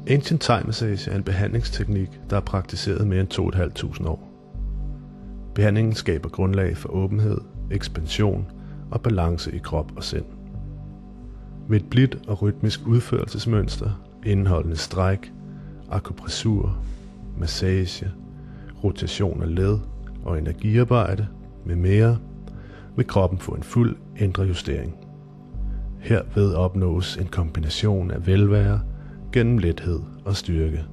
Ancient Thai Massage er en behandlingsteknik, der er praktiseret mere end 2.500 år. Behandlingen skaber grundlag for åbenhed, ekspansion og balance i krop og sind. Ved et blidt og rytmisk udførelsesmønster, indeholdende stræk, akupressur, massage, rotation af led og energiarbejde med mere, vil kroppen få en fuld indre justering. Herved opnås en kombination af velvære gennem lethed og styrke.